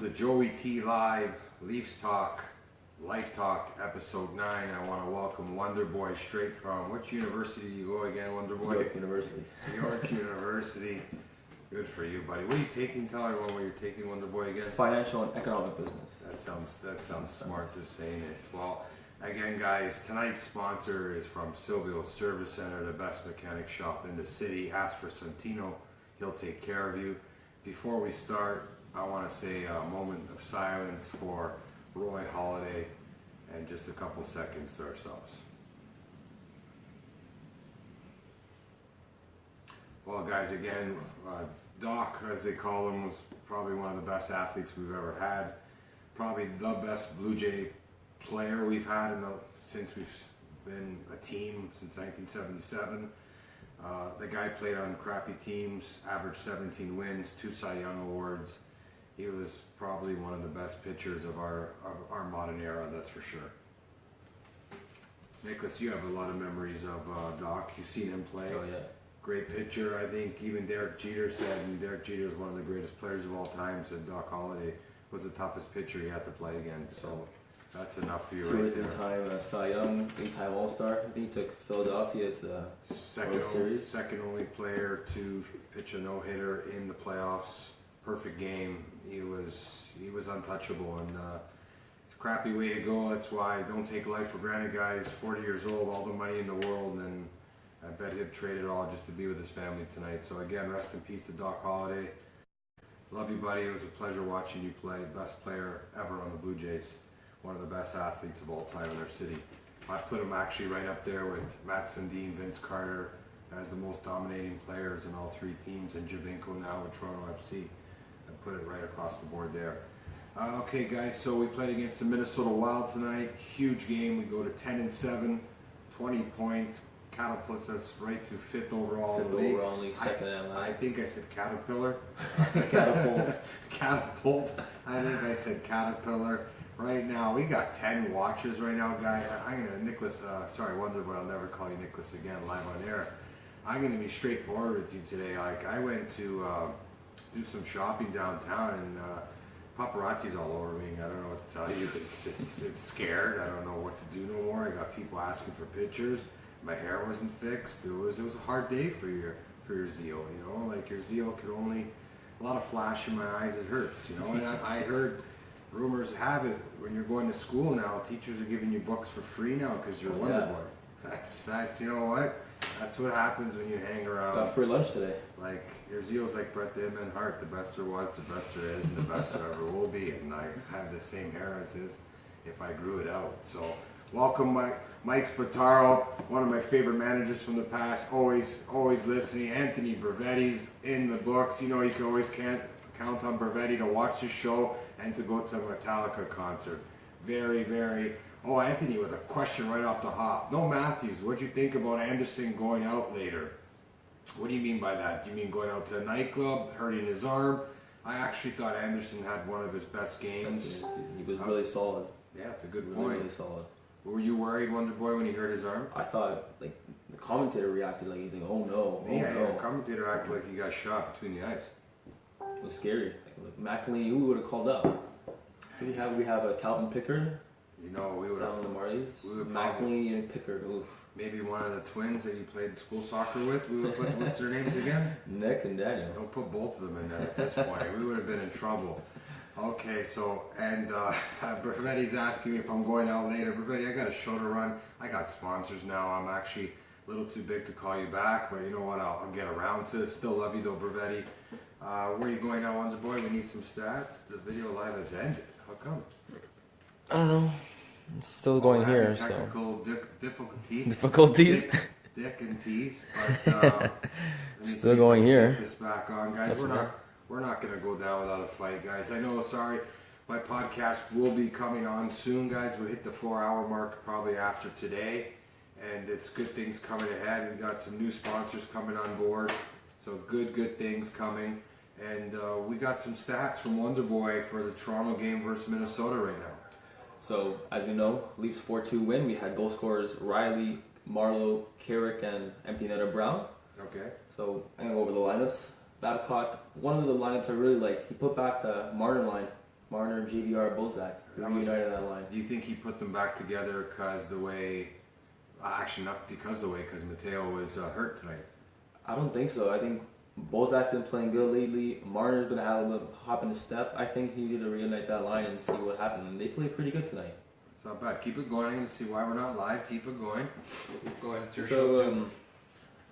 to JoeyTLive, Leafs Talk, Life Talk, episode 9. I want to welcome Wonder Boy straight from, which university do you go again, Wonder Boy? York University. York University. Good for you, buddy. What are you taking? Tell everyone what you're taking, Wonder Boy, again. Financial and economic business. That sounds smart, just saying it. Well, again, guys, tonight's sponsor is from Silvio Service Center, the best mechanic shop in the city. Ask for Santino. He'll take care of you. Before we start, I want to say a moment of silence for Roy Halladay and just a couple seconds to ourselves. Well, guys, again, Doc, as they call him, was probably one of the best athletes we've ever had. Probably the best Blue Jay player we've had since we've been a team since 1977. The guy played on crappy teams, averaged 17 wins, 2 Cy Young awards. He was probably one of the best pitchers of our modern era, that's for sure. Nicholas, you have a lot of memories of Doc. You've seen him play. Oh, yeah. Great pitcher. I think even Derek Jeter said, and Derek Jeter is one of the greatest players of all time, said Doc Halladay was the toughest pitcher he had to play against. So that's enough for you right there. 2 or 3 time Cy Young, 3-time All-Star. I think he took Philadelphia to the World Series. Second only player to pitch a no-hitter in the playoffs. Perfect game. He was untouchable, and it's a crappy way to go. That's why don't take life for granted, guys. 40 years old, all the money in the world, and I bet he'd trade it all just to be with his family tonight. So again, rest in peace to Doc Halladay. Love you, buddy. It was a pleasure watching you play. Best player ever on the Blue Jays. One of the best athletes of all time in our city. I put him actually right up there with Matt Sundin, Vince Carter as the most dominating players in all 3 teams, and Javinko now with Toronto FC. I put it right across the board there. Okay, guys, so we played against the Minnesota Wild tonight. Huge game. We go to 10-7, 20 points. Catapults us right to 5th overall in the league. Overall league, second and last. I think I said caterpillar. Catapult. Catapult. I think I said caterpillar. Right now, we got 10 watchers right now, guys. I'm gonna, Nicholas, sorry, Wonder, but I'll never call you Nicholas again live on air. I'm gonna be straightforward with you today. Like, I went to do some shopping downtown, and paparazzi's all over me. I don't know what to tell you. It's scared. I don't know what to do no more. I got people asking for pictures. My hair wasn't fixed. It was a hard day for your zeal. You know, like your zeal could only a lot of flash in my eyes. It hurts. You know, and I heard. Rumors have it when you're going to school now, teachers are giving you books for free now because you're Wonder Boy. That's you know what? That's what happens when you hang around. Got free lunch today. Like your zeal's like Brett the Hitman Hart. The best there was, the best there is, and the best there ever will be. And I have the same hair as his if I grew it out. So welcome, Mike Spataro, one of my favorite managers from the past. Always listening. Anthony Bravetti's in the books. You know you can always count on Bravetti to watch the show and to go to a Metallica concert. Very, very... Oh, Anthony with a question right off the hop. No, Matthews, what'd you think about Anderson going out later? What do you mean by that? Do you mean going out to a nightclub, hurting his arm? I actually thought Anderson had one of his best games. He was really solid. Yeah, it's a good point. Really solid. Were you worried, Wonder Boy, when he hurt his arm? I thought, like, the commentator reacted like he's like, oh no, Yeah, the commentator acted like he got shot between the eyes. It was scary. Like McElhinney, who would have called up? We have a Calvin Pickard. You know, we would down in the Marlies. McElhinney and Pickard. Oof. Maybe one of the twins that you played school soccer with. We would put what's their names again? Nick and Daniel. Don't put both of them in that at this point. We would have been in trouble. Okay, so and Bravetti's asking me if I'm going out later. Bravetti, I got a show to run. I got sponsors now. I'm actually a little too big to call you back, but you know what? I'll get around to it. Still love you though, Bravetti. Where are you going now, Wonder Boy? We need some stats. The video live has ended. How come? I don't know. It's still going here. Technical difficulties. Difficulties. Dick and tease. But still going here. Get this back on, guys. We're not going to go down without a fight, guys. I know. Sorry. My podcast will be coming on soon, guys. We'll hit the 4-hour mark probably after today, and it's good things coming ahead. We got some new sponsors coming on board, so good things coming. And we got some stats from Wonder Boy for the Toronto game versus Minnesota right now. So, as you know, Leafs 4-2 win. We had goal scorers Riley, Marlowe, Carrick, and empty netter Brown. Okay. So, I'm going to go over the lineups. Babcock, one of the lineups I really liked, he put back the Martin line Marner, JVR, Bozak. Reunited that line. Do you think he put them back together because the way, actually not because the way, because Mateo was hurt tonight? I don't think so. I think Bozak's been playing good lately. Marner's going to have a little hop in his step. I think he needed to reunite that line and see what happened. And they played pretty good tonight. It's not bad. Keep it going and see why we're not live. Keep it going. Keep going. It's your show So, too.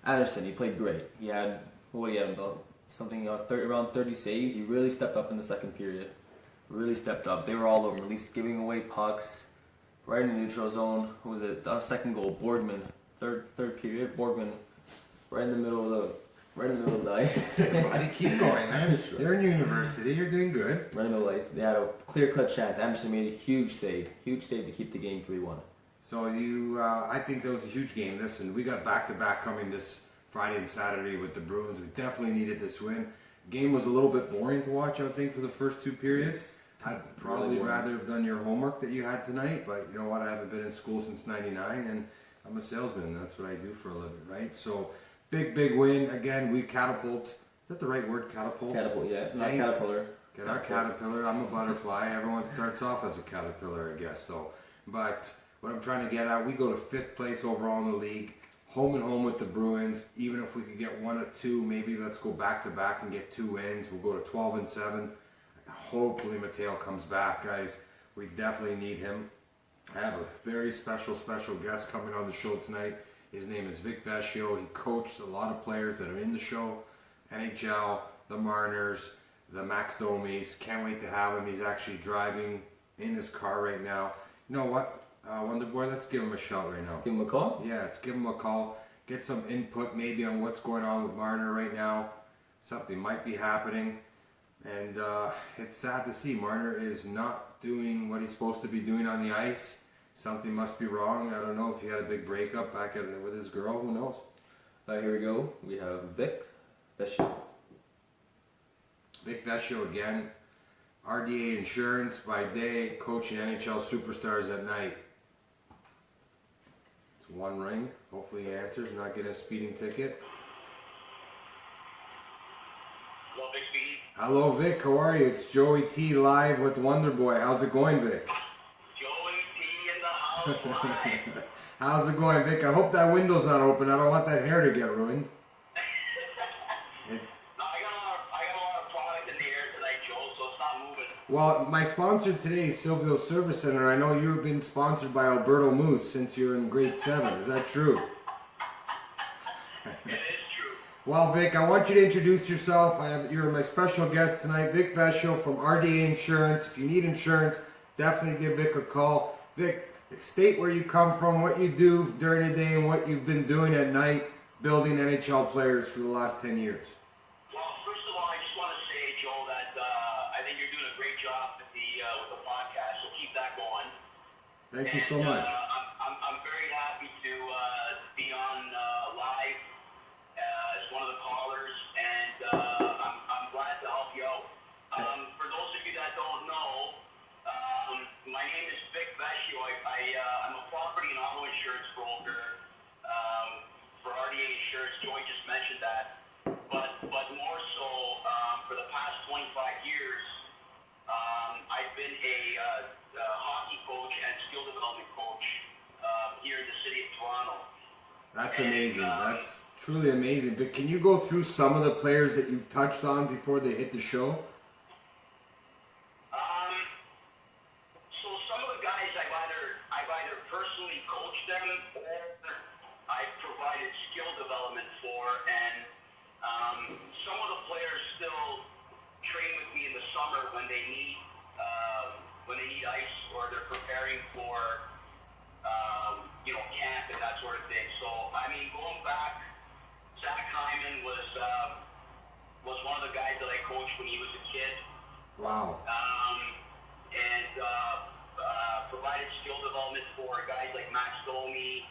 Anderson, he played great. He had, what he had, about something around 30 saves. He really stepped up in the second period. Really stepped up. They were all over him. Leafs giving away pucks right in the neutral zone. What was it? The second goal, Borgman. Third period, Borgman, right in the middle of the ice. Buddy, keep going, man. You're in university. You're doing good. Right in the middle of the ice. They had a clear-cut chance. Anderson made a huge save to keep the game 3-1. So I think that was a huge game. Listen, we got back-to-back coming this Friday and Saturday with the Bruins. We definitely needed this win. Game was a little bit boring to watch, I think, for the first two periods. I'd probably rather have done your homework that you had tonight, but you know what? I haven't been in school since '99, and I'm a salesman. That's what I do for a living, right? So, big win. Again, we catapult. Is that the right word, catapult? Catapult, yeah. Not caterpillar. Not caterpillar. I'm a butterfly. Everyone starts off as a caterpillar, I guess, though. But what I'm trying to get at, we go to 5th place overall in the league. Home and home with the Bruins. Even if we could get 1 or 2, maybe let's go back-to-back and get 2 wins. We'll go to 12-7. Hopefully Mateo comes back, guys. We definitely need him. I have a very special guest coming on the show tonight. His name is Vic Vescio. He coached a lot of players that are in the show. NHL, the Mariners, the Max Domis. Can't wait to have him. He's actually driving in his car right now. You know what, Wonder Boy, let's give him a shout right now. Give him a call? Yeah, let's give him a call. Get some input maybe on what's going on with Marner right now. Something might be happening. And it's sad to see Marner is not doing what he's supposed to be doing on the ice. Something must be wrong. I don't know if he had a big breakup back with his girl. Who knows? Here we go. We have Vic Vescio. Vic Vescio again. RDA Insurance by day, coaching NHL superstars at night. It's 1 ring. Hopefully he answers, not getting a speeding ticket. Hello, Vic speaking. Hello, Vic. How are you? It's JoeyTLive with Wonder Boy. How's it going, Vic? Joey T in the house live. How's it going, Vic? I hope that window's not open. I don't want that hair to get ruined. No, I got a lot of product in the air tonight, Joe, so it's not moving. Well, my sponsor today is Silvio Service Center. I know you've been sponsored by Alberto Moose since you're in grade 7. Is that true? It is true. Well, Vic, I want you to introduce yourself. You're my special guest tonight, Vic Vescio from RDA Insurance. If you need insurance, definitely give Vic a call. Vic, state where you come from, what you do during the day, and what you've been doing at night building NHL players for the last 10 years. Well, first of all, I just want to say, Joe, that I think you're doing a great job with the podcast, so keep that going. Thank you so much. I'm very happy to be on live as one of the callers, and I'm glad to help you out. For those of you that don't know, my name is Vic Vescio. I'm a property and auto insurance broker for RDA Insurance. Joey just mentioned that. But more so, for the past 25 years, I've been a hockey coach and skill development coach here in the city of Toronto. That's amazing. That's truly amazing. But can you go through some of the players that you've touched on before they hit the show? So some of the guys I've either personally coached them or I've provided skill development for, and some of the players still train with me in the summer when they need ice or they're preparing for camp and that sort of thing. So I mean, going back, Zach Hyman was one of the guys that I coached when he was a kid. Wow. And provided skill development for guys like Max Domi,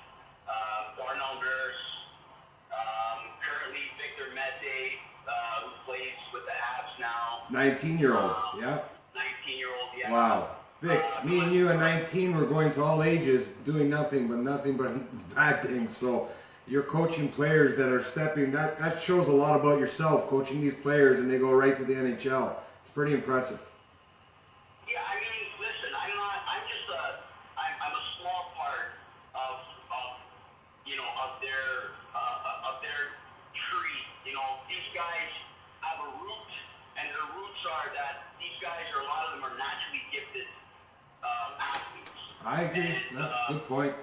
Darnell Nurse, currently Victor Mete, who plays with the Habs now. 19-year-old. Yep. 19-year-old, yeah. Wow. Vic, me and you at 19 were going to all ages, doing nothing but bad things. So you're coaching players that are stepping. That shows a lot about yourself, coaching these players, and they go right to the NHL. It's pretty impressive. are that these guys are, a lot of them are naturally gifted athletes. I agree. And, Good point.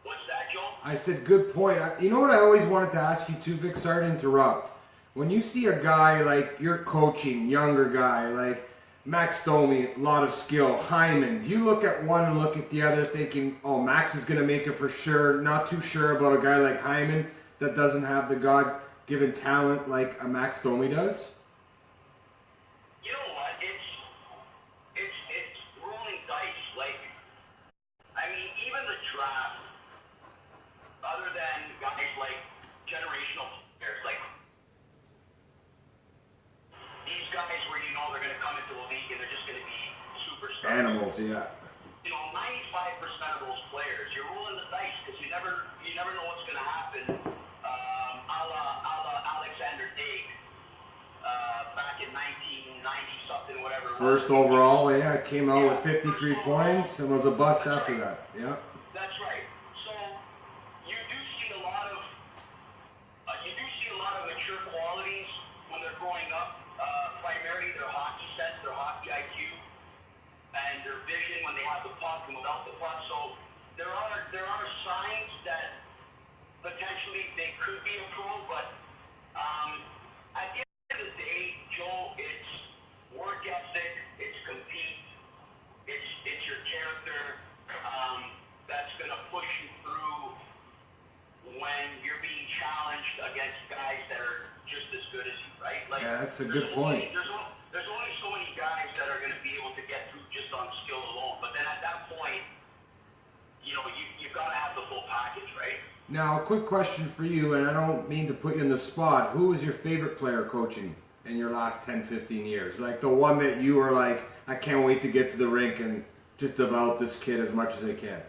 what's that, Joe? I said good point. You know what I always wanted to ask you too, Vic? Sorry to interrupt. When you see a guy like you're coaching, younger guy, like Max Domi, a lot of skill, Hyman, do you look at one and look at the other thinking, oh, Max is going to make it for sure, not too sure about a guy like Hyman that doesn't have the God-given talent like a Max Domi does? You know what? It's rolling dice. Like, I mean, even the draft, other than guys like generational players, like these guys where you know they're going to come into the league and they're just going to be superstars. Animals, yeah. You know, 95% of those players, you're rolling the dice because you never know what's going to happen. A la Alexander Dake back in 1990 something, whatever. First overall, yeah, came out with 53 points and was a bust after that. Yeah. That's right. So you do see a lot of mature qualities when they're growing up. Primarily their hockey sense, their hockey IQ, and their vision when they have the puck and without the puck. So there are signs that potentially they could be improved, but at the end of the day, Joe, it's work ethic, it's compete, it's your character that's going to push you through when you're being challenged against guys that are just as good as you, right? Like, Yeah, that's a good point. There's only so many guys that are going to be able to get through just on skill alone. But then at that point, you know, you've got to have the full package, right? Now, a quick question for you, and I don't mean to put you in the spot. Who was your favorite player coaching in your last 10, 15 years? Like the one that you were like, I can't wait to get to the rink and just develop this kid as much as I can.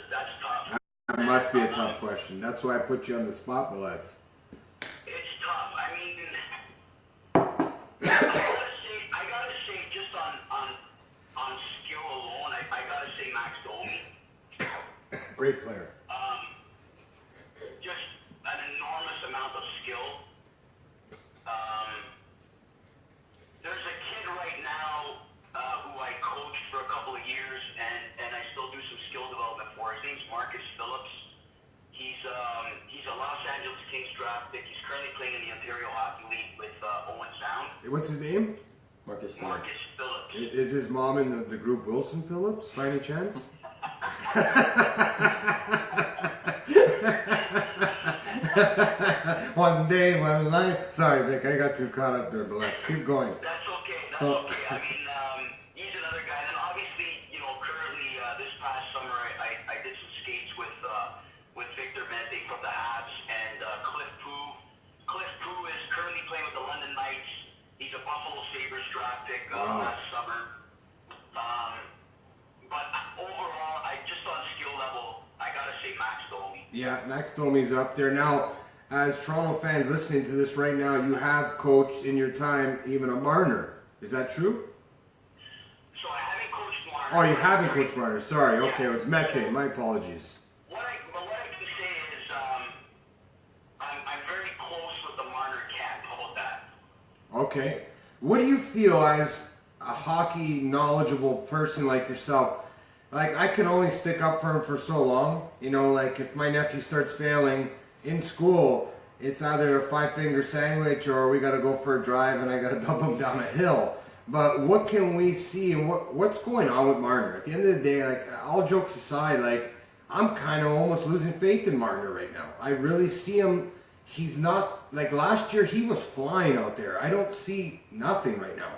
That's tough. That must be a tough question. That's why I put you on the spot, Bullets. It's tough. I mean, I gotta say, just on skill alone, I gotta say Max Domi. Great player. Just an enormous amount of skill. There's a kid right now who I coached for a couple of years, and I still do some skill development for. His name's Marcus Phillips. He's a Los Angeles Kings draft pick. He's currently playing in the Ontario Hockey League with Owen Sound. What's his name? Marcus Phillips. Marcus Phillips. Is his mom in the group Wilson Phillips, by any chance? One day, one life. Sorry, Vic, I got too caught up there, but let's keep going. That's okay. Okay. I mean, he's another guy. And obviously, you know, currently this past summer, I did some skates with Victor Mente from the Habs and Cliff Poo. Cliff Poo is currently playing with the London Knights. He's a Buffalo Sabres draft pick last summer. But overall, just on skill level, I gotta say Max Domi. Yeah, Max Domi's up there. Now, as Toronto fans listening to this right now, you have coached in your time even a Marner. Is that true? So I haven't coached Marner. Oh, you haven't coached Marner. Sorry. Okay, it was Mete. My apologies. What I can say is I'm very close with the Marner camp. How about that? Okay. What do you feel as a hockey knowledgeable person like yourself? Like, I can only stick up for him for so long. You know, like if my nephew starts failing in school, it's either a 5-finger sandwich or we got to go for a drive and I got to dump him down a hill. But what can we see and what's going on with Marner? At the end of the day, like, all jokes aside, like, I'm kind of almost losing faith in Marner right now. I really see him. He's not, like last year, he was flying out there. I don't see nothing right now.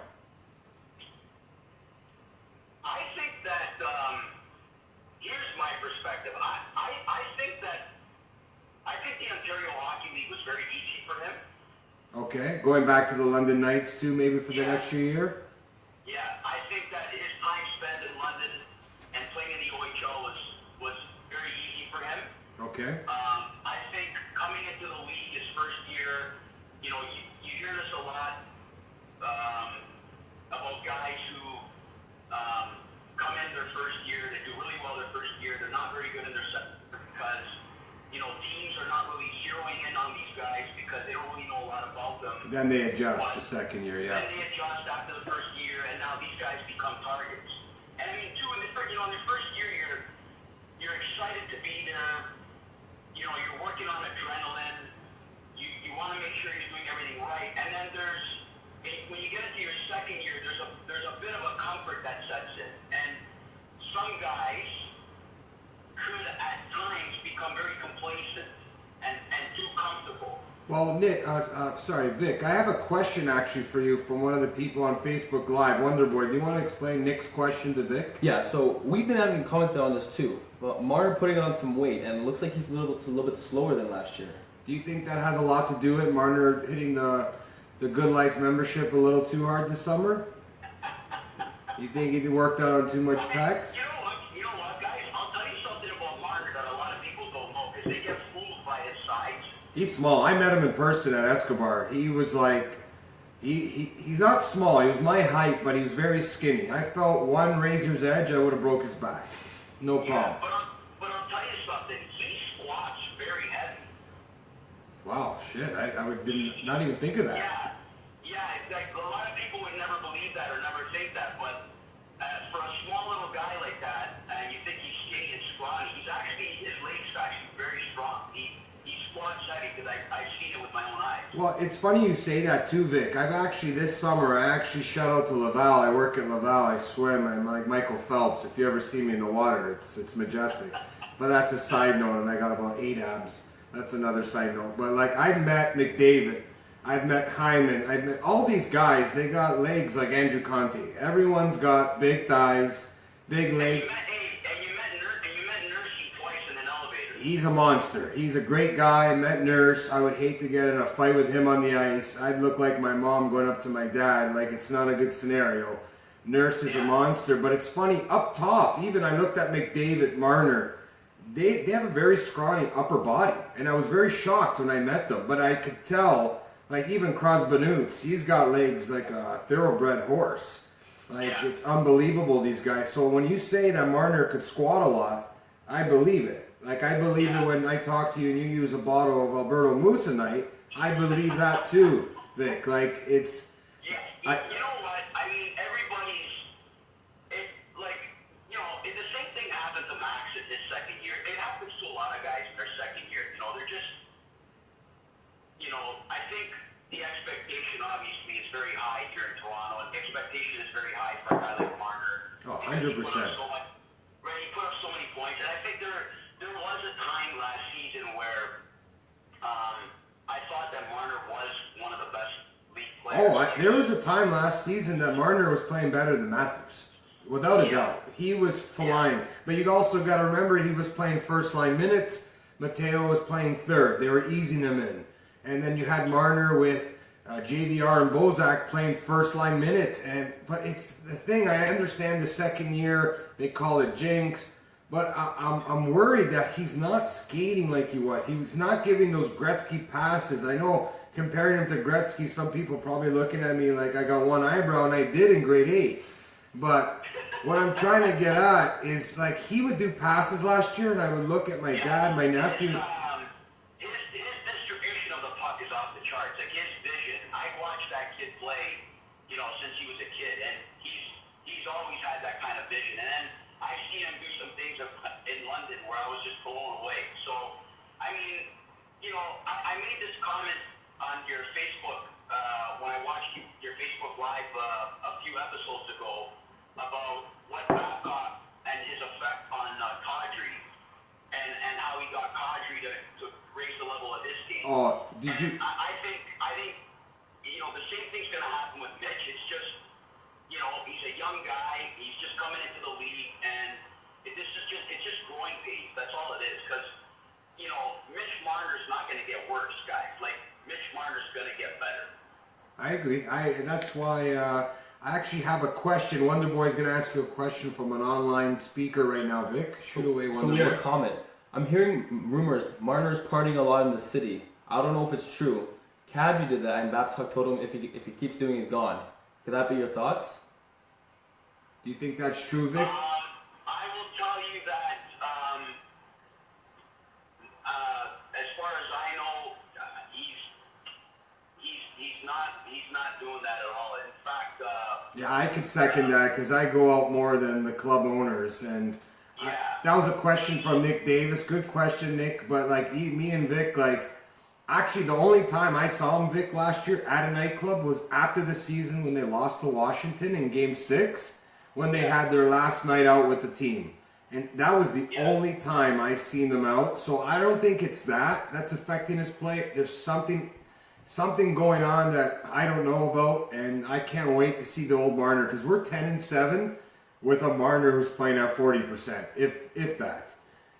I think that, here's my perspective. I think the Ontario Hockey League was very easy for him. Okay, going back to the London Knights too, maybe for the next year? Yeah, I think that his time spent in London and playing in the OHL was very easy for him. Okay. I think coming into the league his first year, you know, you hear this a lot about guys who come in their first year, they do really well their first year, they're not very good in their second year because, you know, teams are not really zeroing in on these guys because they don't really know Then they adjust the second year, Then yeah. they adjust after the first year, and now these guys become targets. And I mean, too, in the first year, you're excited to be there. You know, you're working on adrenaline. You want to make sure you're doing everything right. And then when you get into your second year, there's a bit of a comfort that sets in. And some guys could at times become very complacent and too comfortable. Well, Nick, sorry, Vic, I have a question actually for you from one of the people on Facebook Live, Wonderboy. Do you want to explain Nick's question to Vic? Yeah, so we've been having commented on this too. But Marner putting on some weight, and it looks like he's a little bit slower than last year. Do you think that has a lot to do with Marner hitting the Good Life membership a little too hard this summer? You think he worked out on too much pecs? You know what, guys? I'll tell you something about Marner that a lot of people don't know because they get fooled by his size. He's small. I met him in person at Escobar. He was like, he's not small. He was my height, but he was very skinny. I felt one razor's edge, I would have broke his back. No problem. Yeah, but I'll tell you something. He squats very heavy. Wow, shit. I did not even think of that. Yeah. Like, a lot of people would never believe that or never think that, but for a small little guy like that, you think he's skinny and scrawny. His legs are actually very strong. He squats heavy because I've seen it with my own eyes. Well, it's funny you say that too, Vic. This summer, I actually shout out to Laval. I work at Laval. I swim. I'm like Michael Phelps. If you ever see me in the water, it's majestic. But that's a side note, and I got about 8 abs. That's another side note. But like, I've met McDavid. I've met Hyman. I've met all these guys. They got legs like Andrew Conti. Everyone's got big thighs, big legs. And you met Nursey twice in an elevator. He's a monster. He's a great guy. I met Nurse. I would hate to get in a fight with him on the ice. I'd look like my mom going up to my dad. Like, it's not a good scenario. Nurse is a monster. But it's funny, up top, even I looked at McDavid, Marner. They have a very scrawny upper body. And I was very shocked when I met them. But I could tell, like even Krasbenutz, he's got legs like a thoroughbred horse. Like, it's unbelievable, these guys. So when you say that Marner could squat a lot, I believe it. Like, I believe it when I talk to you and you use a bottle of Alberto Moose a night. I believe that too, Vic. Like, it's... Yeah, you know what? I mean, the same thing happened to Max in his second year. It happens to a lot of guys in their second year. You know, they're just... I think the expectation, obviously, is very high here in Toronto, and the expectation is very high for a guy like Marner. Oh, 100%. He put up so many points, and I think there was a time last season where I thought that Marner was one of the best league players. There was a time last season that Marner was playing better than Matthews. Without a doubt. He was flying. But you also got to remember he was playing first-line minutes. Mateo was playing third. They were easing him in. And then you had Marner with JVR and Bozak playing first-line minutes. But it's the thing, I understand the second year, they call it jinx. But I'm worried that he's not skating like he was. He's not giving those Gretzky passes. I know comparing him to Gretzky, some people probably looking at me like I got one eyebrow, and I did in grade 8. But what I'm trying to get at is, like, he would do passes last year, and I would look at my dad, my nephew. His distribution of the puck is off the charts. Like, his vision, I've watched that kid play, since he was a kid, and he's always had that kind of vision. And then I've seen him do some things in London where I was just blown away. So, I mean, I made this comment on your Facebook when I watched your Facebook Live a few episodes ago about what Babcock and his effect on Kadri and how he got Kadri to raise the level of his game. Oh, did you? I think the same thing's going to happen with Mitch. It's just, he's a young guy. He's just coming into the league, and it's just growing pains. That's all it is. Because, Mitch Marner's not going to get worse, guys. Like, Mitch Marner's going to get better. I agree. That's why I actually have a question. Wonderboy's going to ask you a question from an online speaker right now, Vic. Shoot away, Wonderboy. So we have a comment. I'm hearing rumors Marner's partying a lot in the city. I don't know if it's true. Kadri did that, and Babcock told him if he keeps doing, he's gone. Could that be your thoughts? Do you think that's true, Vic? I will tell you that as far as I know, he's he's not doing that at all. In fact, Yeah, I could second that because I go out more than the club owners, and yeah. that was a question from Nick Davis. Good question, Nick. But like me and Vic, like actually the only time I saw him, Vic, last year at a nightclub was after the season when they lost to Washington in Game 6, when they had their last night out with the team. And that was the only time I seen them out. So I don't think it's that's affecting his play. There's something going on that I don't know about, and I can't wait to see the old Marner because we're 10-7 with a Marner who's playing at 40%, if that.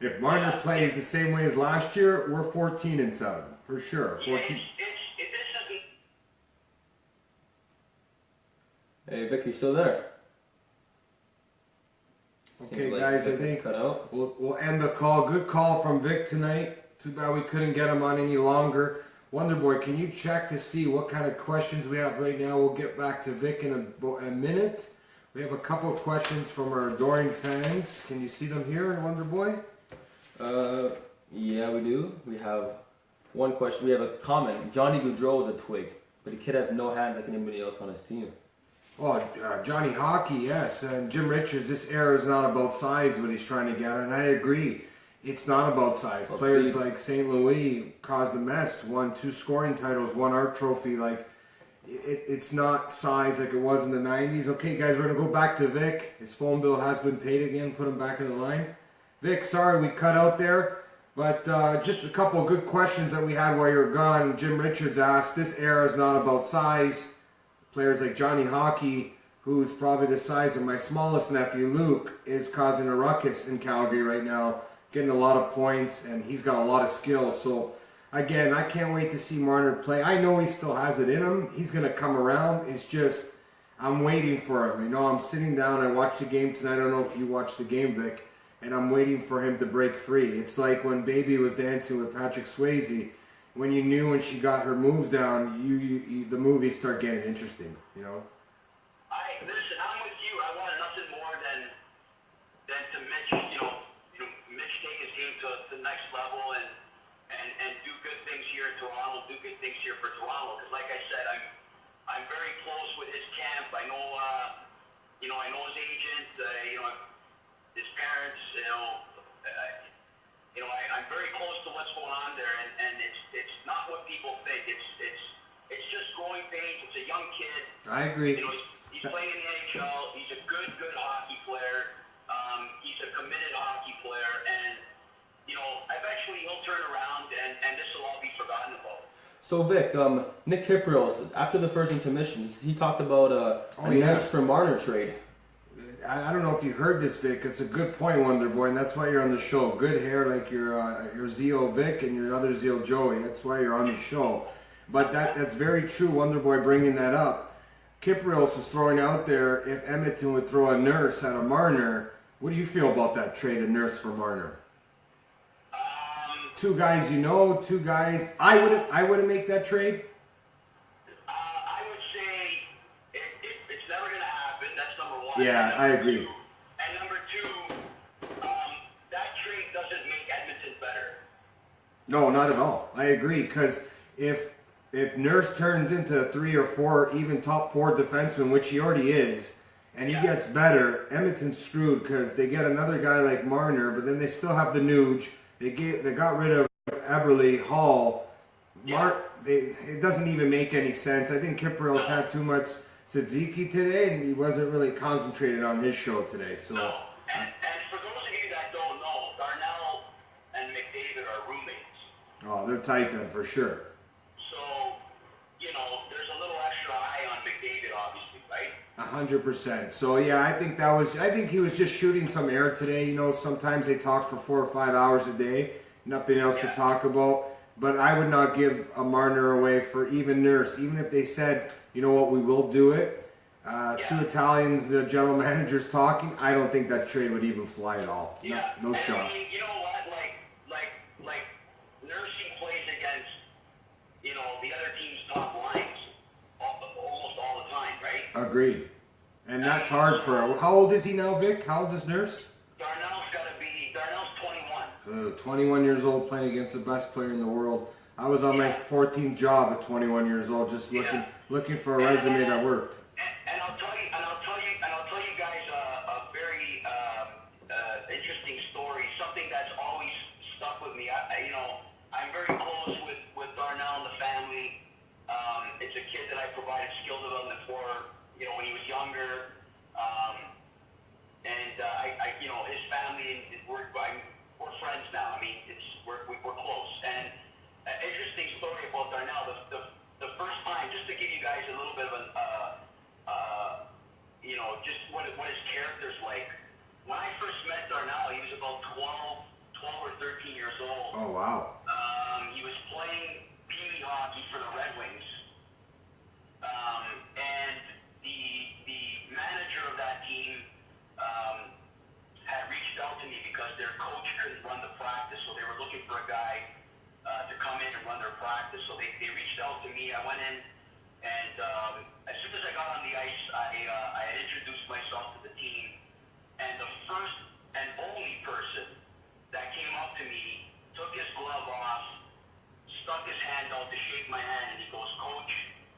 If Marner plays the same way as last year, we're 14-7 for sure. 14. Hey, Vic, you still there? Okay, Seems like guys, I Vic is think cut out. we'll end the call. Good call from Vic tonight. Too bad we couldn't get him on any longer. Wonderboy, can you check to see what kind of questions we have right now? We'll get back to Vic in a minute. We have a couple of questions from our adoring fans. Can you see them here, Wonderboy? Yeah, we do. We have one question. We have a comment. Johnny Gaudreau is a twig, but the kid has no hands like anybody else on his team. Oh, Johnny Hockey, yes. And Jim Richards, this era is not about size, what he's trying to get. And I agree. It's not about size. Well, Players speed. like St. Louis caused a mess, won 2 scoring titles, 1 Art Trophy. Like, it's not size like it was in the 90s. Okay, guys, we're going to go back to Vic. His phone bill has been paid again. Put him back in the line. Vic, sorry we cut out there. But just a couple of good questions that we had while you were gone. Jim Richards asked, this era is not about size. Players like Johnny Hockey, who's probably the size of my smallest nephew, Luke, is causing a ruckus in Calgary right now, getting a lot of points, and he's got a lot of skills. So, again, I can't wait to see Marner play. I know he still has it in him. He's going to come around. It's just, I'm waiting for him. You know, I'm sitting down. I watched the game tonight. I don't know if you watched the game, Vic, and I'm waiting for him to break free. It's like when Baby was dancing with Patrick Swayze. When you knew when she got her moves down, the movies start getting interesting, you know? Listen, I'm with you. I wanted nothing more than to Mitch, Mitch take his game to the next level and do good things here in Toronto, do good things here for Toronto. Because like I said, I'm very close with his camp. I know, I know his agent, his parents, I'm very close to what's going on there, and it's not what people think. It's just growing pains. It's a young kid. I agree. He's playing in the NHL. He's a good hockey player. He's a committed hockey player, and eventually he'll turn around, and this will all be forgotten about. So Vic, Nick Kypreos, after the first intermission, he talked about a nurse for Marner trade. I don't know if you heard this, Vic. It's a good point, Wonderboy, and that's why you're on the show. Good hair like your Zeo Vic and your other Zeo Joey. That's why you're on the show. But that's very true, Wonderboy, bringing that up. Kypreos was throwing out there if Edmonton would throw a nurse at a Marner. What do you feel about that trade, a nurse for Marner? 2 guys you know, 2 guys. I wouldn't make that trade. I would say it's never going to happen. That's number 1. Yeah, I agree. And number 2, that trade doesn't make Edmonton better. No, not at all. I agree, because if Nurse turns into 3 or 4, even top 4 defenseman, which he already is, and he gets better, Edmonton's screwed because they get another guy like Marner, but then they still have the Nuge. They got rid of Eberle, Hall. It doesn't even make any sense. I think Kypreos had too much tzatziki today, and he wasn't really concentrated on his show today. So. No. And for those of you that don't know, Darnell and McDavid are roommates. Oh, they're tight then, for sure. So, there's a little extra eye on McDavid, obviously, right? 100%. So yeah, I think he was just shooting some air today. Sometimes they talk for 4 or 5 hours a day, nothing else to talk about. But I would not give a Marner away for even Nurse, even if they said, you know what, we will do it. 2 Italians, the general managers talking. I don't think that trade would even fly at all. Yeah. No shot. I mean, you know what? Like Nursing plays against, the other team's top lines almost all the time, right? Agreed. And that's hard for her. How old is he now, Vic? How old is Nurse? Darnell's 21. 21 years old, playing against the best player in the world. I was on my 14th job at 21 years old, just looking for a resume that worked. And I'll tell you guys a very interesting story. Something that's always stuck with me. I'm very close with Darnell and the family. It's a kid that I provided skill development for, when he was younger. His family, and we're friends now. I mean, we're close. And an interesting story about Darnell. The first time, just to give you guys a little bit of just what his character's like. When I first met Darnell, he was about 12 or 13 years old. Oh, wow. He was playing Pee Wee hockey for the Red Wings. And the manager of that team had reached out to me because their coach couldn't run the practice, so they were looking for a guy to come in and run their practice. So they reached out to me. I went in, and as soon as I got on the ice, I had introduced myself to the team, and the first and only person that came up to me took his glove off, stuck his hand out to shake my hand, and he goes, "Coach,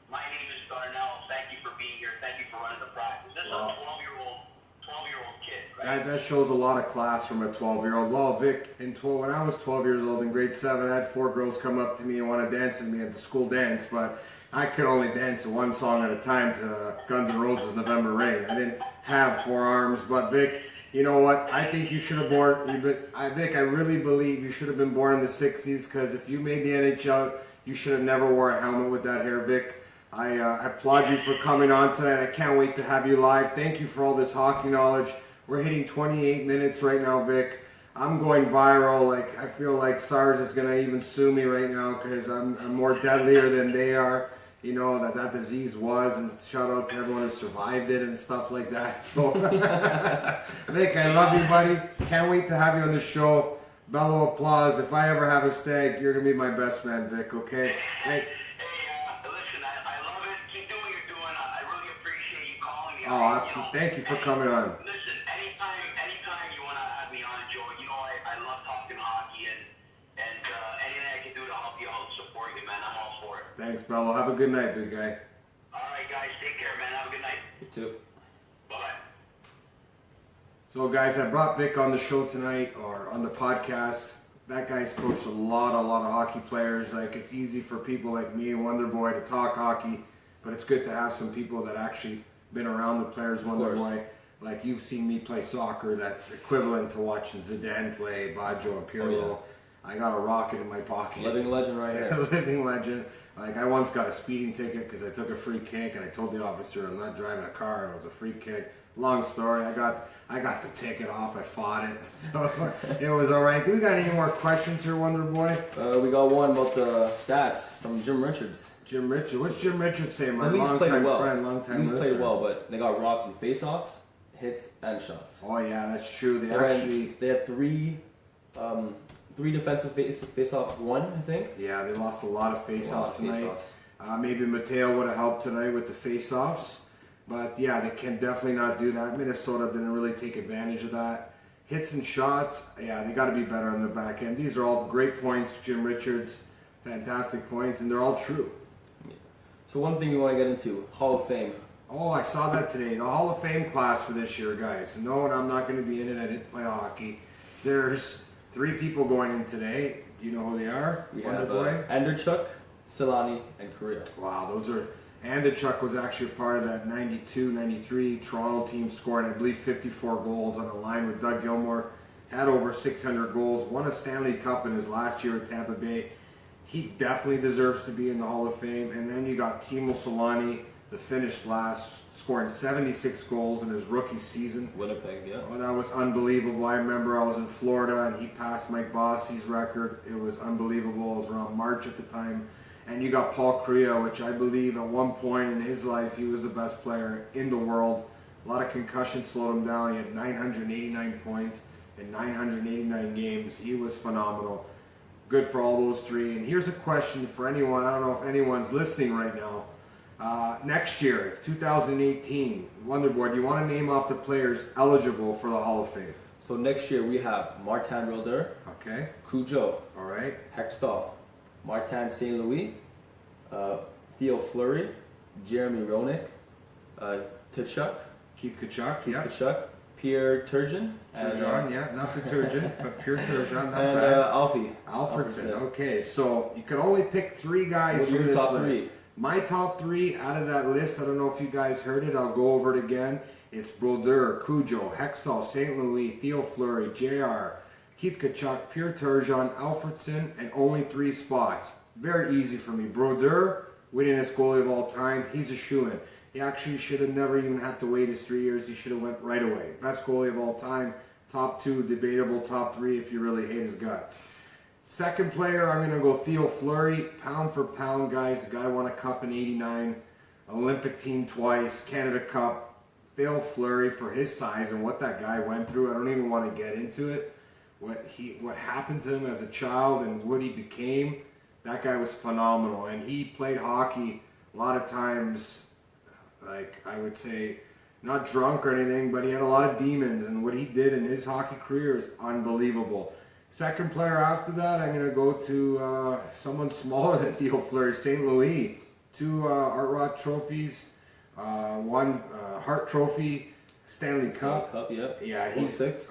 my name is Darnell. Thank you for being here. Thank you for running the practice." This is a 12-year-old kid, right? That shows a lot of class from a 12-year-old. Well, Vic, when I was 12 years old in grade 7, I had 4 girls come up to me and want to dance with me at the school dance, but I could only dance one song at a time to Guns N' Roses' November Rain. I didn't have 4 arms, but Vic, you know what? I think you should have Vic, I really believe you should have been born in the 60s, because if you made the NHL, you should have never wore a helmet with that hair, Vic. I applaud you for coming on tonight. I can't wait to have you live. Thank you for all this hockey knowledge. We're hitting 28 minutes right now, Vic. I'm going viral. I feel like SARS is going to even sue me right now because I'm more deadlier than they are. That disease was, and shout out to everyone who survived it and stuff like that. So, Vic, I love you, buddy. Can't wait to have you on the show. Bellow applause. If I ever have a stag, you're going to be my best man, Vic, okay? Listen, I love it. Keep doing what you're doing. I really appreciate you calling me. Oh, absolutely. Thank you for coming on. Listen, anytime you want to have me on, Joe, I love talking hockey, and anything I can do to help you out and support you, man, I'm all for it. Thanks, Bello. Have a good night, big guy. All right, guys. Take care, man. Have a good night. You too. Bye-bye. So, guys, I brought Vic on the show tonight, or on the podcast. That guy's coached a lot of hockey players. It's easy for people like me and Wonder Boy to talk hockey, but it's good to have some people that actually been around the players. Wonder Boy, like you've seen me play soccer, that's equivalent to watching Zidane play, Baggio and Pirlo. Oh, yeah. I got a rocket in my pocket. Living legend right here. Living legend. I once got a speeding ticket because I took a free kick, and I told the officer I'm not driving a car. It was a free kick. Long story. I got the ticket off. I fought it, so it was all right. Do we got any more questions here, Wonder Boy? We got one about the stats from Jim Richards. Jim Richards. What's Jim Richards saying? My Leafs longtime played well. friend, longtime Leafs listener. played well, but they got rocked in face-offs, hits, and shots. Oh yeah, that's true. They had three defensive face-offs won, I think. Yeah, they lost a lot of face-offs tonight. Face-offs. Maybe Mateo would have helped tonight with the face-offs. But yeah, they can definitely not do that. Minnesota didn't really take advantage of that. Hits and shots, yeah, they got to be better on the back end. These are all great points, Jim Richards. Fantastic points, and they're all true. So one thing you want to get into, Hall of Fame. Oh, I saw that today. The Hall of Fame class for this year, guys. No, I'm not going to be in it. I didn't play hockey. There's 3 people going in today. Do you know who they are? We Wonder have Boy? Anderchuk, Silani, and Korea. Wow, those are... Anderchuk was actually a part of that 92-93 Toronto team, scored, I believe, 54 goals on the line with Doug Gilmour. Had over 600 goals. Won a Stanley Cup in his last year at Tampa Bay. He definitely deserves to be in the Hall of Fame. And then you got Timo Solani, the Finnish last, scoring 76 goals in his rookie season. Winnipeg, yeah. Oh, that was unbelievable. I remember I was in Florida and he passed Mike Bossy's record. It was unbelievable. It was around March at the time. And you got Paul Kariya, which I believe at one point in his life he was the best player in the world. A lot of concussions slowed him down. He had 989 points in 989 games. He was phenomenal. Good for all those 3. And here's a question for anyone. I don't know if anyone's listening right now. Next year, 2018, Wonder Boy, do you want to name off the players eligible for the Hall of Fame? So next year we have Martin Brodeur, Okay. Cujo, All right. Hextall, Martin St. Louis, Theo Fleury, Jeremy Roenick, Tkachuk, Keith Tkachuk, yeah. Tkachuk, Pierre Turgeon, Turgeon, yeah, not detergent, but Pierre Turgeon, not and bad. Alfie. Alfredson. Okay, so you could only pick 3 guys What are from your this top list. 3? My top 3 out of that list, I don't know if you guys heard it, I'll go over it again. It's Brodeur, Cujo, Hextall, St. Louis, Theo Fleury, JR, Keith Tkachuk, Pierre Turgeon, Alfredson, and only 3 spots. Very easy for me. Brodeur, winningest goalie of all time, he's a shoo-in. He actually should have never even had to wait his 3 years. He should have went right away. Best goalie of all time. Top 2, debatable. Top 3 if you really hate his guts. Second player, I'm going to go Theo Fleury. Pound for pound, guys. The guy won a cup in '89. Olympic team twice. Canada Cup. Theo Fleury, for his size and what that guy went through, I don't even want to get into it. What happened to him as a child and what he became, that guy was phenomenal. And he played hockey a lot of times, like I would say, not drunk or anything, but he had a lot of demons, and what he did in his hockey career is unbelievable. Second player after that, I'm going to go to someone smaller than Theo Fleury, St. Louis. 2 Art Rock trophies, 1 Hart Trophy, Stanley Cup. Yeah, he's 06?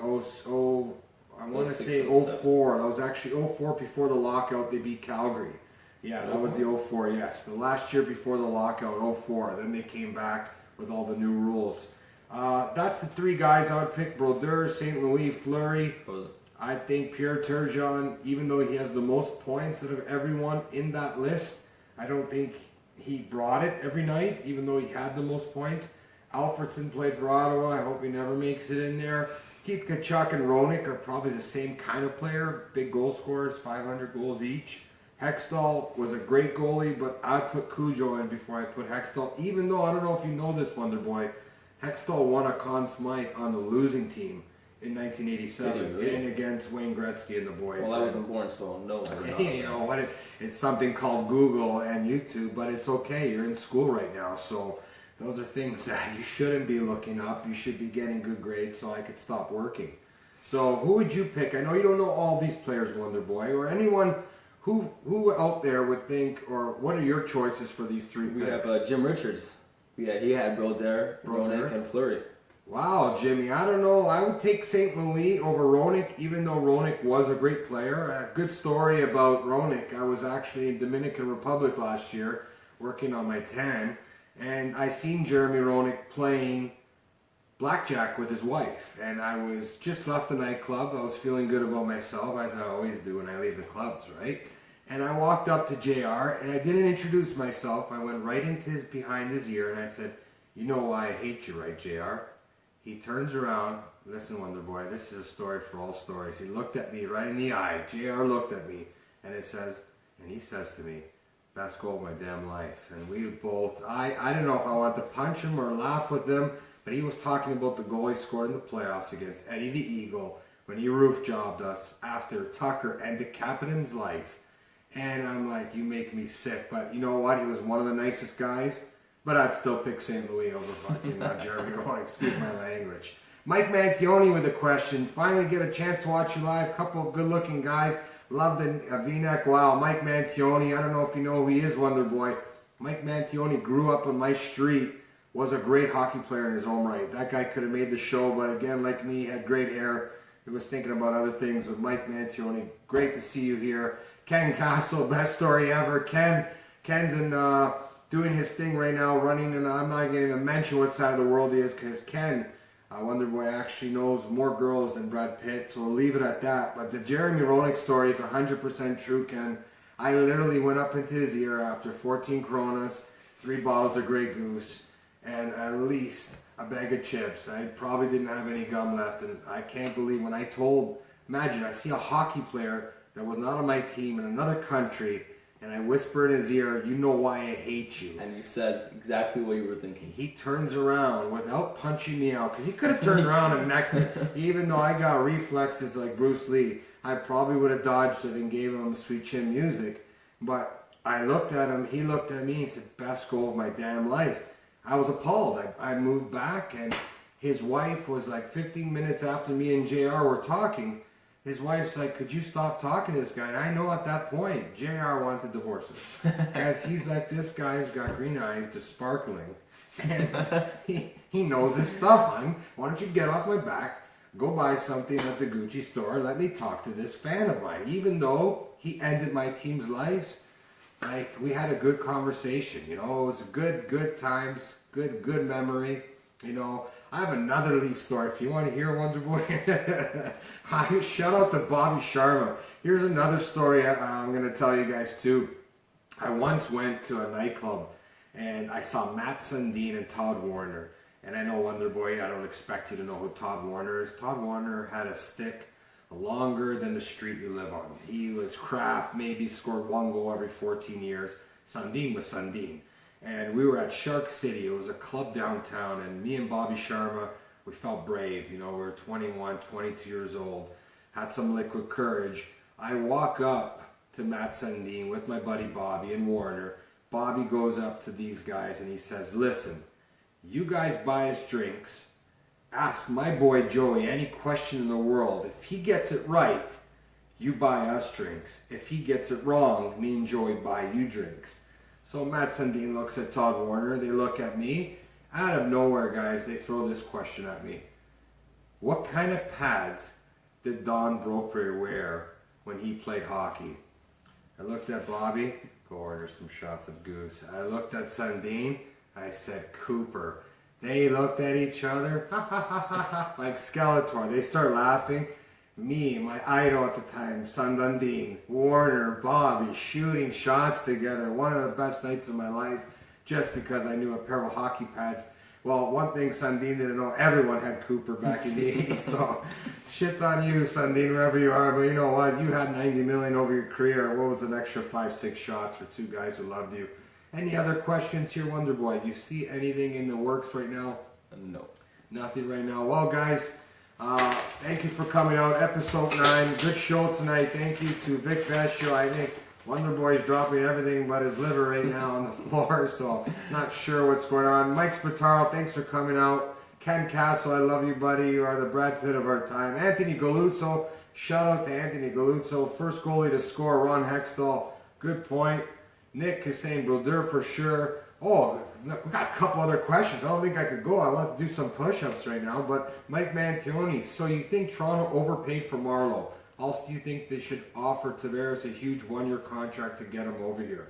I want to 06, say 07. 04. That was actually 04 before the lockout. They beat Calgary. Yeah, that was the 04, yes. The last year before the lockout, 04. Then they came back with all the new rules. That's the 3 guys I would pick. Brodeur, St. Louis, Fleury. I think Pierre Turgeon, even though he has the most points out of everyone in that list, I don't think he brought it every night, even though he had the most points. Alfredson played for Ottawa. I hope he never makes it in there. Keith Tkachuk and Roenick are probably the same kind of player. Big goal scorers, 500 goals each. Hextall was a great goalie, but I'd put Cujo in before I put Hextall, even though, I don't know if you know this, Wonder Boy, Hextall won a Conn Smythe on the losing team in 1987 really? and against Wayne Gretzky and the boys. Well, I wasn't born, so no. You know what? It's something called Google and YouTube, but it's okay. You're in school right now, so those are things that you shouldn't be looking up. You should be getting good grades so I could stop working. So who would you pick? I know you don't know all these players, Wonder Boy, or anyone who out there would think, or what are your choices for these 3 We picks? have Jim Richards. Yeah, he had Brodeur, Roenick, and Fleury. Wow, Jimmy, I don't know. I would take St. Louis over Roenick, even though Roenick was a great player. A good story about Roenick. I was actually in Dominican Republic last year working on my tan, and I seen Jeremy Roenick playing blackjack with his wife. And I was just left the nightclub. I was feeling good about myself, as I always do when I leave the clubs, right? And I walked up to JR, and I didn't introduce myself. I went right into behind his ear, and I said, "You know why I hate you, right, JR?" He turns around. Listen, Wonder Boy, this is a story for all stories. He looked at me right in the eye. JR looked at me, and he says to me, "Best goal of my damn life." And we both, I didn't know if I wanted to punch him or laugh with him, but he was talking about the goal he scored in the playoffs against Eddie the Eagle when he roof jobbed us after Tucker ended Kapanen's life. And I'm like, you make me sick. But you know what? He was one of the nicest guys. But I'd still pick St. Louis over fucking Jeremy Roenick. Excuse my language. Mike Mantione with a question. Finally get a chance to watch you live. Couple of good-looking guys. Love the V-neck. Wow, Mike Mantione. I don't know if you know who he is, Wonder Boy. Mike Mantione grew up on my street. Was a great hockey player in his own right. That guy could have made the show, but again, like me, had great hair. He was thinking about other things with Mike Mantione. Great to see you here. Ken Castle, best story ever. Ken's in doing his thing right now, running, and I'm not going to even mention what side of the world he is, because Ken, Wonder Boy, actually knows more girls than Brad Pitt, so we'll leave it at that. But the Jeremy Roenick story is 100% true, Ken. I literally went up into his ear after 14 Coronas, 3 bottles of Grey Goose, and at least a bag of chips. I probably didn't have any gum left, and I can't believe when I told, imagine, I see a hockey player that was not on my team in another country, and I whisper in his ear, "You know why I hate you." And he says exactly what you were thinking. He turns around without punching me out, because he could have turned around and necked me. Even though I got reflexes like Bruce Lee, I probably would have dodged it and gave him Sweet Chin Music. But I looked at him, he looked at me, he said, "Best goal of my damn life." I was appalled. I moved back, and his wife was like 15 minutes after me and JR were talking. his wife's like, could you stop talking to this guy? And I know at that point, JR wanted to divorce him. Because he's like, this guy's got green eyes, they're sparkling. And he knows his stuff, man. Why don't you get off my back, go buy something at the Gucci store, let me talk to this fan of mine. Even though he ended my team's lives, like, we had a good conversation, you know. It was good times, good memory, you know. I have another Leaf story if you want to hear, Wonder Boy. Shout out to Bobby Sharma. Here's another story I'm going to tell you guys too. I once went to a nightclub and I saw Matt Sundin and Todd Warner. And I know, Wonder Boy, I don't expect you to know who Todd Warner is. Todd Warner had a stick longer than the street you live on. He was crap, maybe scored 1 goal every 14 years. Sundin was Sundin. And we were at Shark City. It was a club downtown, and me and Bobby Sharma, we felt brave. You know, we were 21, 22 years old, had some liquid courage. I walk up to Matt Sundin with my buddy Bobby and Warner. Bobby goes up to these guys and he says, listen, you guys buy us drinks. Ask my boy Joey any question in the world. If he gets it right, you buy us drinks. If he gets it wrong, me and Joey buy you drinks. So Matt Sundin looks at Todd Warner, they look at me. Out of nowhere, guys, they throw this question at me. What kind of pads did Don Broprier wear when he played hockey? I looked at Bobby, go order some shots of Goose. I looked at Sundin, I said Cooper. They looked at each other, like Skeletor. They start laughing. Me, my idol at the time, Sundin, Warner, Bobby, shooting shots together. One of the best nights of my life, just because I knew a pair of hockey pads. Well, one thing Sundin didn't know, everyone had Cooper back in the 80s, so shit's on you, Sundin, wherever you are. But you know what? You had 90 million over your career. What was an extra 5-6 shots for 2 guys who loved you? Any other questions here, Wonder Boy? Do you see anything in the works right now? No. Nothing right now. Well, guys, thank you for coming out. Episode 9. Good show tonight. Thank you to Vic Vescio. I think Wonder Boy's dropping everything but his liver right now on the floor, so not sure what's going on. Mike Spataro, thanks for coming out. Ken Castle, I love you, buddy. You are the Brad Pitt of our time. Anthony Galuzzo, shout out to Anthony Galuzzo. First goalie to score, Ron Hextall. Good point. Nick Hussein Brodeur for sure. Oh, we got a couple other questions. I don't think I could go. I want to do some push-ups right now. But Mike Mantioni, so you think Toronto overpaid for Marleau? Also, do you think they should offer Tavares a huge 1-year contract to get him over here?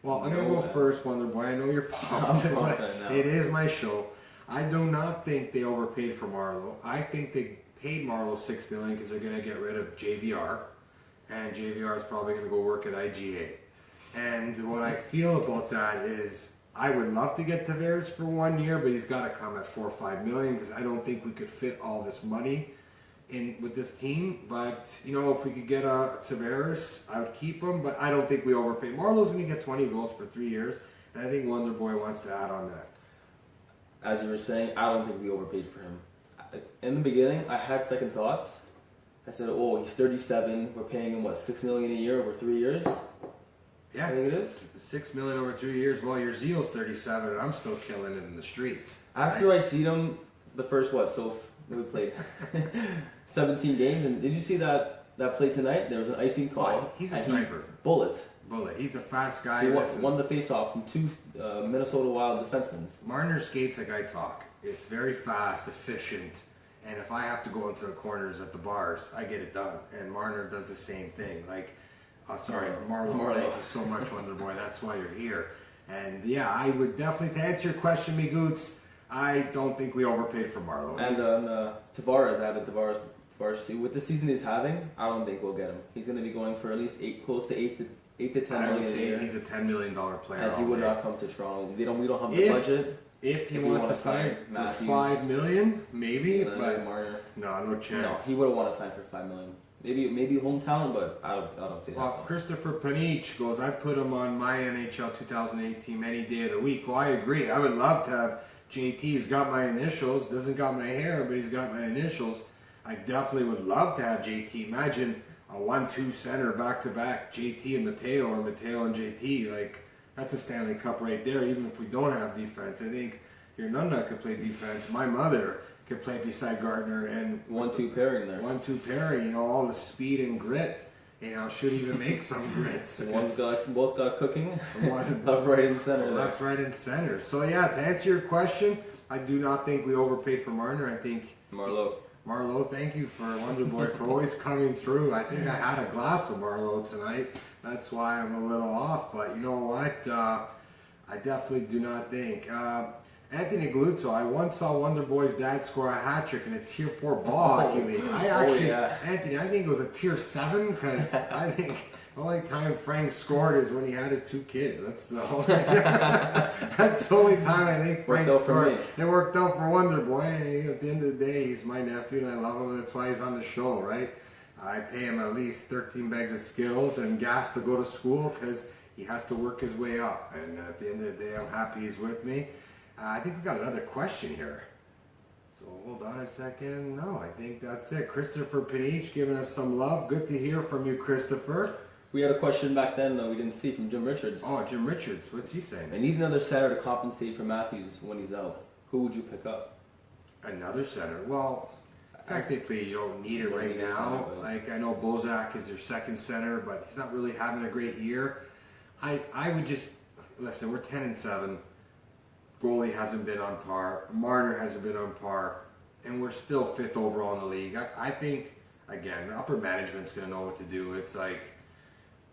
Well, I'm going to go first, Wonder Boy. I know you're pumped. It is my show. I do not think they overpaid for Marleau. I think they paid Marleau $6 million because they're going to get rid of JVR. And JVR is probably going to go work at IGA. And what I feel about that is I would love to get Tavares for 1 year, but he's got to come at $4 or $5 million because I don't think we could fit all this money in with this team. But, you know, if we could get Tavares, I would keep him, but I don't think we overpay. Marlowe's going to get 20 goals for 3 years, and I think Wonder Boy wants to add on that. As you were saying, I don't think we overpaid for him. In the beginning, I had second thoughts. I said, oh, he's 37. We're paying him, what, $6 million a year over 3 years? Yeah, I think it is. $6 million over 3 years. Well, your Zeal's 37, and I'm still killing it in the streets. After I see him, the first we played 17 games, and did you see that play tonight? There was an icing call. Oh, he's a sniper. Bullet. He's a fast guy. He won the face-off from 2 Minnesota Wild defensemen. Marner skates like I talk. It's very fast, efficient, and if I have to go into the corners at the bars, I get it done. And Marner does the same thing. Marleau. Thank you so much, Wonder Boy. That's why you're here. And yeah, I would definitely, to answer your question, me Goots, I don't think we overpaid for Marleau. And Tavares, I have Tavares too. With the season he's having, I don't think we'll get him. He's going to be going for at least close to 8 to 10 million. I would say he's a $10 million player. And he would not come to Toronto. We don't have the budget. If he wants to sign for $5 million, maybe, but no chance. No, he would have wanted to sign for $5 million. Maybe hometown, but I don't see that. Well, Christopher Panich goes, I put him on my NHL 2008 team any day of the week. Well, I agree. I would love to have JT. He's got my initials. Doesn't got my hair, but he's got my initials. I definitely would love to have JT. Imagine a 1-2 center back-to-back, JT and Mateo, or Mateo and JT. Like, that's a Stanley Cup right there, even if we don't have defense. I think your Nunna could play defense. My mother could play beside Gardner, and 1-2 pairing there. 1-2 pairing. You know, all the speed and grit. You know, should even make some grits. Both got cooking. One, Left, right, and center. left, right, and center. So yeah, to answer your question, I do not think we overpaid for Marner. I think Marleau, thank you for Wonder Boy for always coming through. I think I had a glass of Marleau tonight. That's why I'm a little off. But you know what? I definitely do not think. Anthony Galuzzo, I once saw Wonder Boy's dad score a hat trick in a Tier 4 ball hockey league. Anthony, I think it was a Tier 7 because I think the only time Frank scored is when he had his 2 kids. That's the only, that's the only time I think Frank scored. It worked out for Wonder Boy. And at the end of the day, he's my nephew and I love him. That's why he's on the show, right? I pay him at least 13 bags of Skittles and gas to go to school because he has to work his way up. And at the end of the day, I'm happy he's with me. I think we got another question here. So hold on a second. No, I think that's it. Christopher Panich giving us some love. Good to hear from you, Christopher. We had a question back then that we didn't see from Jim Richards. Oh, Jim Richards. What's he saying? I need another center to compensate for Matthews when he's out. Who would you pick up? Another center? Well, technically you don't need it right now. Like, I know Bozak is their second center, but he's not really having a great year. I would just, listen, we're 10-7. Goalie hasn't been on par. Marner hasn't been on par. And we're still 5th overall in the league. I think, again, the upper management's going to know what to do. It's like,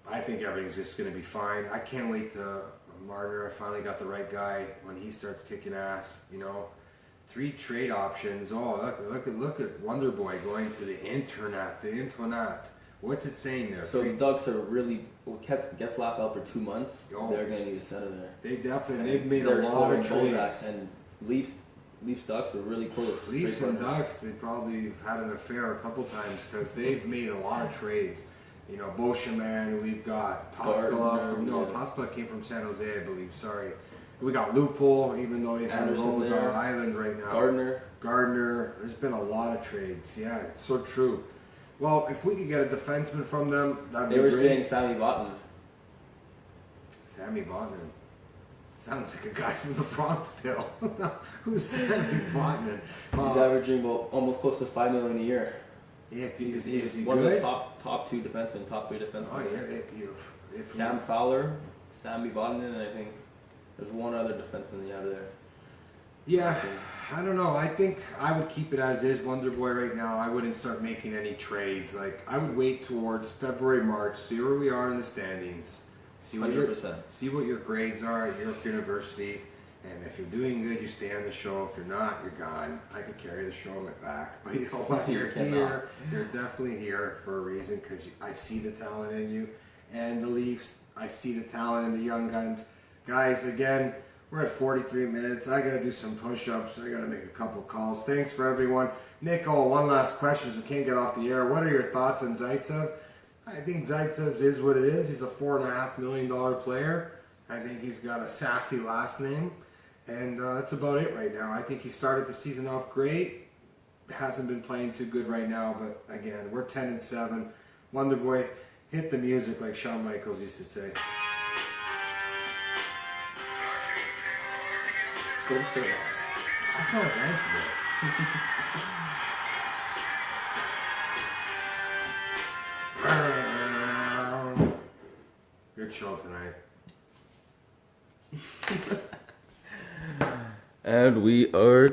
I think everything's just going to be fine. I can't wait to Marner. I finally got the right guy when he starts kicking ass. You know, 3 trade options. Oh, look at Wonder Boy going to the internet. The internet. What's it saying there? So the Ducks are really kept Getzlaf out for 2 months. Oh, they're going to need a center there. They definitely they've made a lot of trades. And Leafs Ducks are really close. Leafs and Ducks, they probably had an affair a couple times because they've made a lot of trades. You know, Beauchemin, we've got Toskala Toskala came from San Jose, I believe. Sorry. We got Lupul, even though he's on Roller Island right now. Gardner. There's been a lot of trades. Yeah, it's so true. Well, if we could get a defenseman from them, that'd be great. They were saying Sammy Vatanen. Sammy Vatanen. Sounds like a guy from the Bronx still. Who's Sammy Vatanen? He's averaging almost close to $5 million a year. Yeah, he's he one good? of the top 2 defensemen, top 3 defensemen. Oh yeah, if Cam Fowler, Sammy Vatanen, and I think there's one other defenseman you have there. Yeah, I don't know. I think I would keep it as is, Wonder Boy, right now. I wouldn't start making any trades. Like, I would wait towards February, March, see where we are in the standings, see what 100%. your grades are at York University, and if you're doing good, you stay on the show. If you're not, you're gone. I could carry the show on my back, but you know what? You're here. You're definitely here for a reason because I see the talent in you, and the Leafs. I see the talent in the young guns, guys. Again. We're at 43 minutes. I got to do some push-ups. I got to make a couple calls. Thanks for everyone. Nick, one last question. We can't get off the air. What are your thoughts on Zaitsev? I think Zaitsev's is what it is. He's a $4.5 million player. I think he's got a sassy last name. And that's about it right now. I think he started the season off great. Hasn't been playing too good right now. But again, we're 10-7. Wonder Boy, hit the music like Shawn Michaels used to say. I sound like Anthony. Good show tonight. And we are